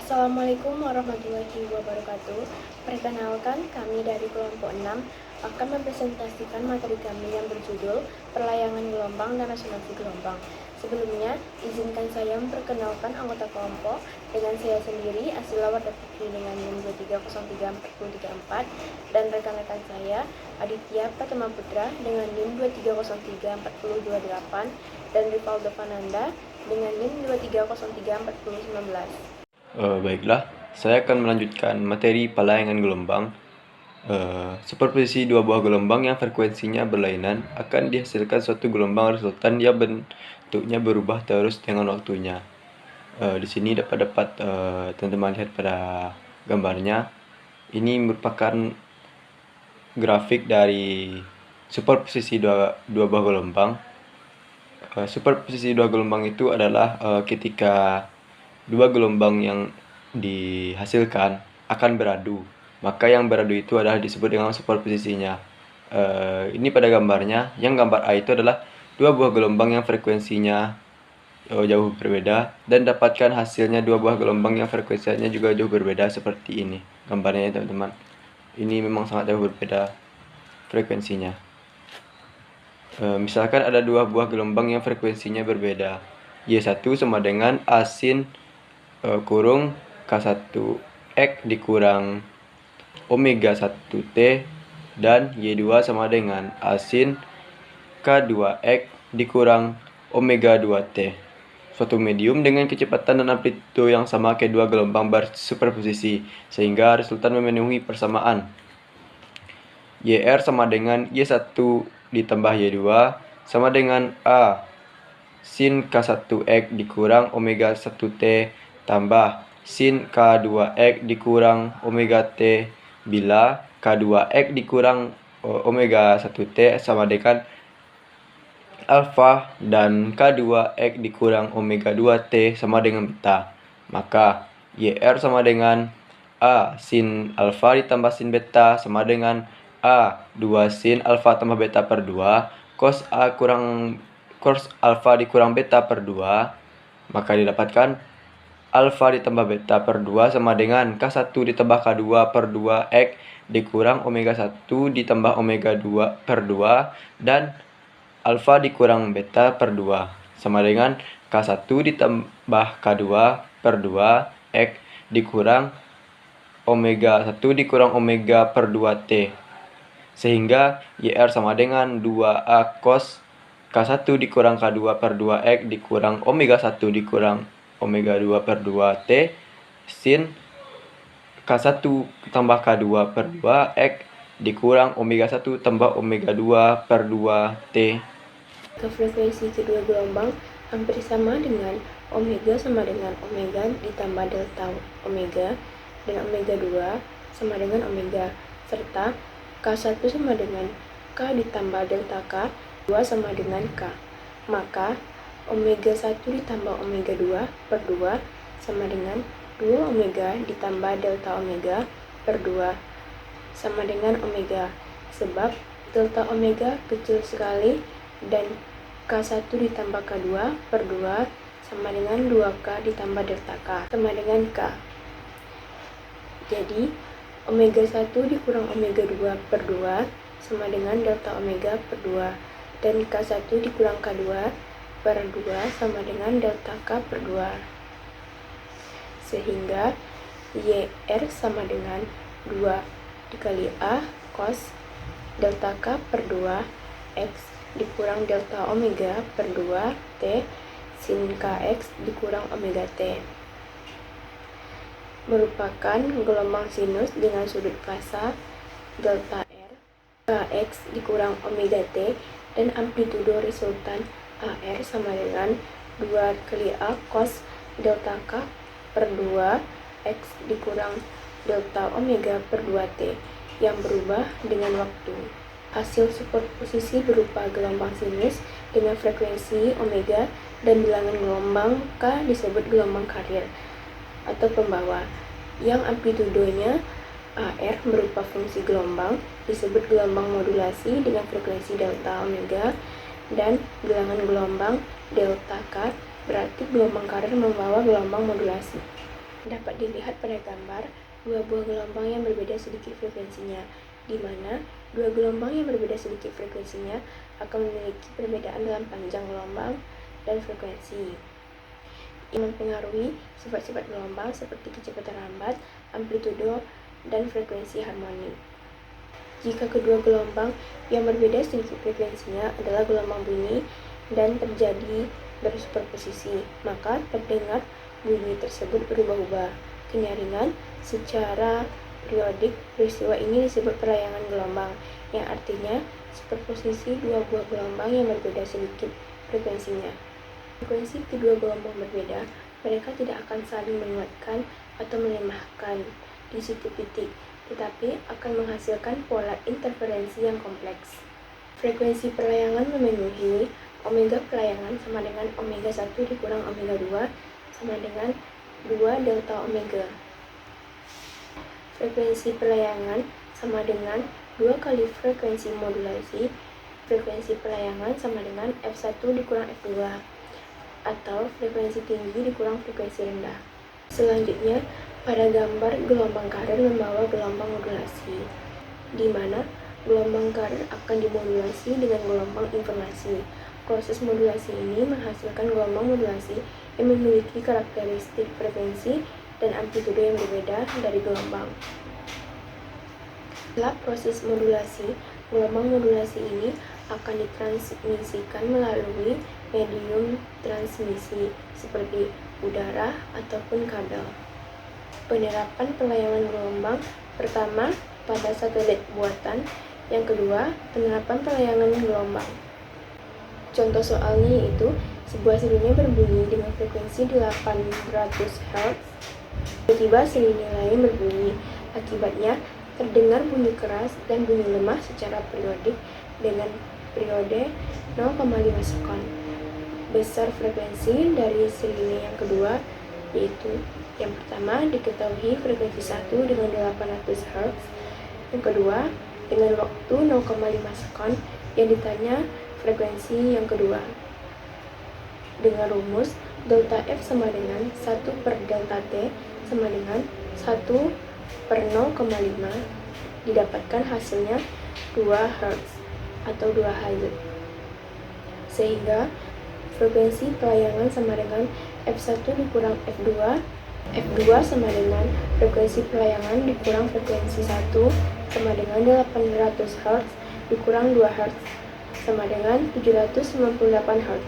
Assalamualaikum warahmatullahi wabarakatuh. Perkenalkan, kami dari kelompok 6 akan mempresentasikan materi kami yang berjudul Perlayangan Gelombang dan Resonansi Gelombang. Sebelumnya, izinkan saya memperkenalkan anggota kelompok dengan saya sendiri, Asilawar Fikri dengan NIM 2303434 dan rekan-rekan saya, Aditya Pratama Putra dengan NIM 2303428 dan Rivaldo Fananda dengan NIM 2303419. Baiklah, saya akan melanjutkan materi pelayangan gelombang. Superposisi dua buah gelombang yang frekuensinya berlainan akan dihasilkan suatu gelombang resultan yang bentuknya berubah terus dengan waktunya. Di sini dapat teman-teman lihat pada gambarnya. Ini merupakan grafik dari superposisi dua buah gelombang. Superposisi dua gelombang itu adalah ketika dua gelombang yang dihasilkan akan beradu, maka yang beradu itu adalah disebut dengan superposisinya. Ini pada gambarnya, yang gambar A itu adalah dua buah gelombang yang frekuensinya jauh berbeda, dan dapatkan hasilnya dua buah gelombang yang frekuensinya juga jauh berbeda seperti ini gambarnya ya teman-teman. Ini memang sangat jauh berbeda frekuensinya. Misalkan ada dua buah gelombang yang frekuensinya berbeda. Y1 sama dengan A sin kurung K1X dikurang omega 1T, dan Y2 sama dengan A sin K2X dikurang omega 2T. Suatu medium dengan kecepatan dan amplitudo yang sama kedua gelombang bersuperposisi, sehingga resultan memenuhi persamaan. YR sama dengan Y1 ditambah Y2 sama dengan A sin K1X dikurang omega 1T tambah sin K2X dikurang omega T, bila K2X dikurang omega 1T sama dengan alfa dan K2X dikurang omega 2T sama dengan beta. Maka YR sama dengan A sin alfa ditambah sin beta sama dengan A 2 sin alfa tambah beta per 2 cos alfa dikurang beta per 2. Maka didapatkan alfa ditambah beta per 2 sama dengan K1 ditambah K2 per 2X dikurang omega 1 ditambah omega 2 per 2 dan alfa dikurang beta per 2 sama dengan K1 ditambah K2 per 2X dikurang omega 1 dikurang omega per 2T, sehingga YR sama dengan 2A cos K1 dikurang K2 per 2X dikurang omega 1 dikurang omega 2 per 2T sin K1 tambah K2 per 2X dikurang omega 1 tambah omega 2 per 2T. Frekuensi kedua gelombang hampir sama dengan omega sama dengan omega ditambah delta omega, dan omega 2 sama dengan omega, serta K1 sama dengan K ditambah delta K, 2 sama dengan K. Maka omega 1 ditambah omega 2 per 2 sama dengan 2 omega ditambah delta omega per 2 sama dengan omega, sebab delta omega kecil sekali dan K1 ditambah K2 per 2 sama dengan 2K ditambah delta K sama dengan K. Jadi, omega 1 dikurang omega 2 per 2 sama dengan delta omega per 2, dan K1 dikurang K2 per 2 sama dengan delta K per 2. Sehingga YR sama dengan 2 dikali A cos delta K per 2 X dikurang delta omega per 2 T sin Kx dikurang omega T merupakan gelombang sinus dengan sudut fasa delta R, Kx dikurang omega T, dan amplitudo resultan AR sama dengan 2 kali A cos delta K per 2 X dikurang delta omega per 2T yang berubah dengan waktu. Hasil superposisi berupa gelombang sinus dengan frekuensi omega dan bilangan gelombang K disebut gelombang karier atau pembawa, yang amplitudonya AR berupa fungsi gelombang disebut gelombang modulasi dengan frekuensi delta omega, dan bilangan gelombang delta K berarti gelombang karier membawa gelombang modulasi. Dapat dilihat pada gambar dua buah gelombang yang berbeda sedikit frekuensinya, di mana dua gelombang yang berbeda sedikit frekuensinya akan memiliki perbedaan dalam panjang gelombang dan frekuensi yang mempengaruhi sifat-sifat gelombang seperti kecepatan lambat, amplitudo, dan frekuensi harmoni. Jika kedua gelombang yang berbeda sedikit frekuensinya adalah gelombang bunyi dan terjadi bersuperposisi, maka terdengar bunyi tersebut berubah-ubah kenyaringan secara periodik. Peristiwa ini disebut pelayangan gelombang, yang artinya superposisi dua buah gelombang yang berbeda sedikit frekuensinya. Frekuensi kedua gelombang berbeda, mereka tidak akan saling menguatkan atau melemahkan di situ titik, tetapi akan menghasilkan pola interferensi yang kompleks. Frekuensi pelayangan memenuhi omega pelayangan sama dengan omega 1 dikurang omega 2 sama dengan 2 delta omega. Frekuensi pelayangan sama dengan 2 kali frekuensi modulasi. Frekuensi pelayangan sama dengan F1 dikurang F2 atau frekuensi tinggi dikurang frekuensi rendah. Selanjutnya, pada gambar gelombang karir membawa gelombang modulasi, di mana gelombang karir akan dimodulasi dengan gelombang informasi. Proses modulasi ini menghasilkan gelombang modulasi yang memiliki karakteristik frekuensi dan amplitudo yang berbeda dari gelombang. Setelah proses modulasi, gelombang modulasi ini akan ditransmisikan melalui medium transmisi seperti udara ataupun kabel. Penerapan pelayangan gelombang pertama pada satelit buatan, yang kedua penerapan pelayangan gelombang. Contoh soalnya yaitu sebuah sirine berbunyi dengan frekuensi 800 Hz. Tiba-tiba sirine lain berbunyi. Akibatnya terdengar bunyi keras dan bunyi lemah secara periodik dengan periode 0,5 sekon. Besar frekuensi dari sirine yang kedua yaitu yang pertama diketahui frekuensi 1 dengan 800 Hz, yang kedua dengan waktu 0,5 sekon, yang ditanya frekuensi yang kedua. Dengan rumus delta F sama dengan 1 per delta T sama dengan 1 per 0,5, didapatkan hasilnya 2 Hz atau 2 Hz. Sehingga frekuensi pelayangan sama dengan F1 dikurang F2, F2 sama dengan frekuensi pelayangan dikurang frekuensi 1 sama dengan 800 Hz dikurang 2 Hz sama dengan 798 Hz.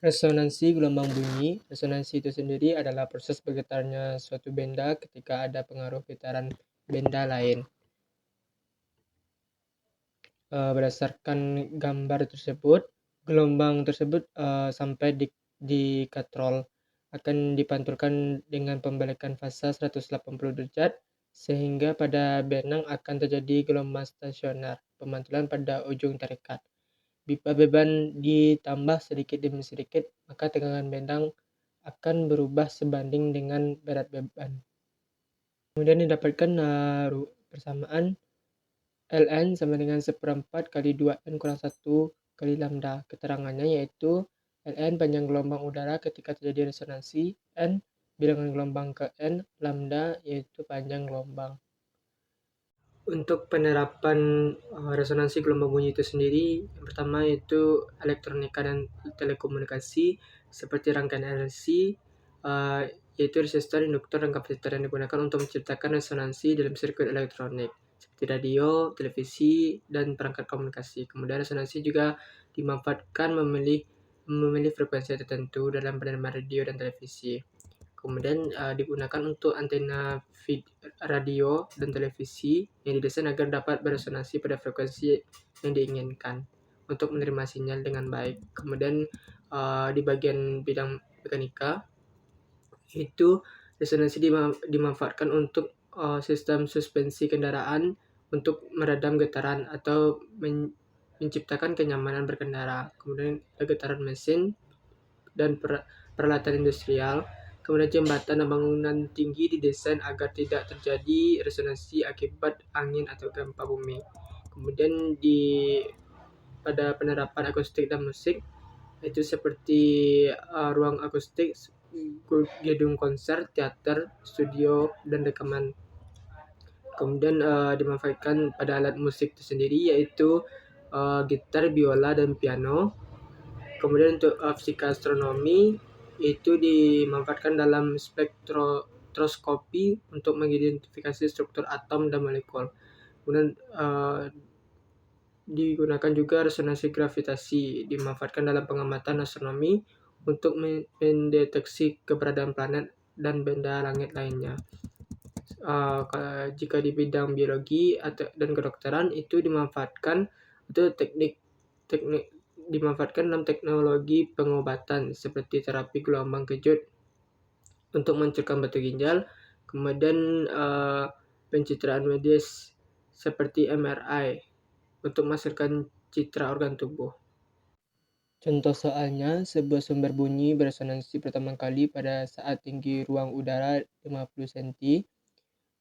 Resonansi gelombang bunyi. Resonansi itu sendiri adalah proses bergetarnya suatu benda ketika ada pengaruh getaran benda lain. Berdasarkan gambar tersebut, gelombang tersebut sampai di katrol akan dipantulkan dengan pembalikan fasa 180 derajat sehingga pada benang akan terjadi gelombang stasioner, pemantulan pada ujung tarikat. Bila beban ditambah sedikit demi sedikit, maka tegangan benang akan berubah sebanding dengan berat beban. Kemudian didapatkan persamaan Ln sama dengan 1/4 kali 2n kurang 1 kali lambda. Keterangannya yaitu Ln panjang gelombang udara ketika terjadi resonansi, n bilangan gelombang ke n, lambda yaitu panjang gelombang. Untuk penerapan resonansi gelombang bunyi itu sendiri, yang pertama yaitu elektronika dan telekomunikasi seperti rangkaian RC, yaitu resistor, induktor, dan kapasitor yang digunakan untuk menciptakan resonansi dalam sirkuit elektronik seperti radio, televisi, dan perangkat komunikasi. Kemudian resonansi juga dimanfaatkan memilih frekuensi tertentu dalam penerimaan radio dan televisi. Kemudian digunakan untuk antena feed radio dan televisi yang didesain agar dapat beresonansi pada frekuensi yang diinginkan untuk menerima sinyal dengan baik. Kemudian di bagian bidang mekanika itu resonansi dimanfaatkan untuk sistem suspensi kendaraan untuk meredam getaran atau menciptakan kenyamanan berkendara. Kemudian getaran mesin dan peralatan industrial. Kemudian jembatan dan bangunan tinggi didesain agar tidak terjadi resonansi akibat angin atau gempa bumi. Kemudian pada penerapan akustik dan musik itu seperti ruang akustik gedung konser, teater, studio, dan rekaman. Kemudian dimanfaatkan pada alat musik tersendiri yaitu gitar, biola, dan piano. Kemudian untuk fisika astronomi itu dimanfaatkan dalam spektroskopi untuk mengidentifikasi struktur atom dan molekul. Kemudian digunakan juga resonansi gravitasi, dimanfaatkan dalam pengamatan astronomi untuk mendeteksi keberadaan planet dan benda langit lainnya. Jika di bidang biologi dan kedokteran itu dimanfaatkan dimanfaatkan dalam teknologi pengobatan seperti terapi gelombang kejut untuk menghancurkan batu ginjal, kemudian pencitraan medis seperti MRI untuk menghasilkan citra organ tubuh. Contoh soalnya, sebuah sumber bunyi beresonansi pertama kali pada saat tinggi ruang udara 50 cm.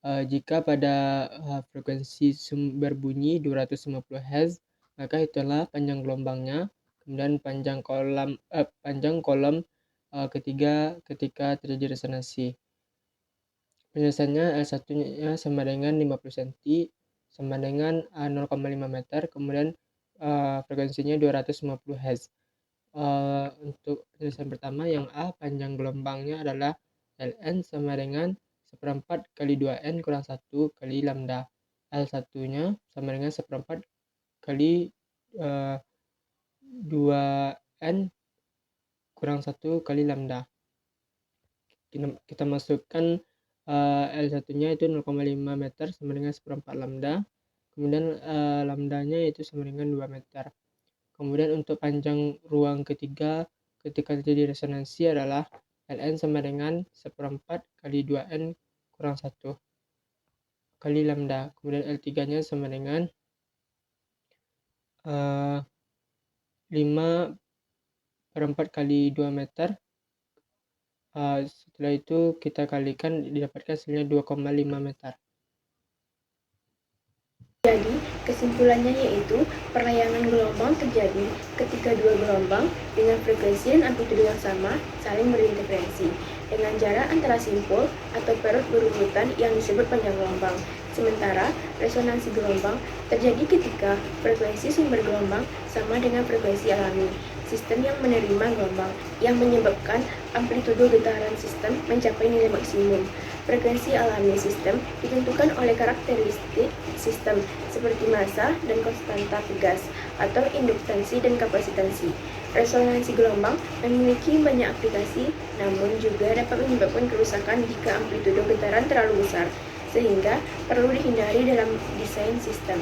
Jika pada frekuensi sumber bunyi 250 Hz, maka itulah panjang gelombangnya. Kemudian panjang kolom ketiga ketika terjadi resonansi. Penyelesaiannya L1-nya sama dengan 50 cm sama dengan 0,5 meter, kemudian frekuensinya 250 Hz. Untuk penyelesaian pertama yang A, panjang gelombangnya adalah Ln sama dengan 1/4 kali 2n kurang 1 kali lambda. L1-nya sama dengan 1/4 kali 2n kurang 1 kali lambda. Kita masukkan L1-nya itu 0,5 meter sama dengan 1/4 lambda. Kemudian lambdanya itu sama dengan 2 meter. Kemudian untuk panjang ruang ketiga ketika terjadi resonansi adalah Ln sama dengan 1/4 kali 2n kurang 1 kali lambda. Kemudian L3-nya sama dengan 5/4 kali 2 meter. Setelah itu kita kalikan, didapatkan hasilnya 2,5 meter. Jadi, kesimpulannya yaitu perlayangan gelombang terjadi ketika dua gelombang dengan frekuensi dan amplitudo yang sama saling berinterferensi dengan jarak antara simpul atau perut berurutan yang disebut panjang gelombang. Sementara resonansi gelombang terjadi ketika frekuensi sumber gelombang sama dengan frekuensi alami sistem yang menerima gelombang, yang menyebabkan amplitudo getaran sistem mencapai nilai maksimum. Frekuensi alami sistem ditentukan oleh karakteristik sistem seperti massa dan konstanta gas atau induktansi dan kapasitansi. Resonansi gelombang memiliki banyak aplikasi, namun juga dapat menyebabkan kerusakan jika amplitudo getaran terlalu besar, sehingga perlu dihindari dalam desain sistem.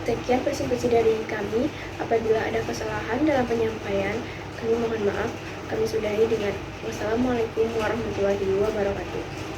Sekian presentasi dari kami. Apabila ada kesalahan dalam penyampaian, kami mohon maaf. Kami sudahi dengan wassalamualaikum warahmatullahi wabarakatuh.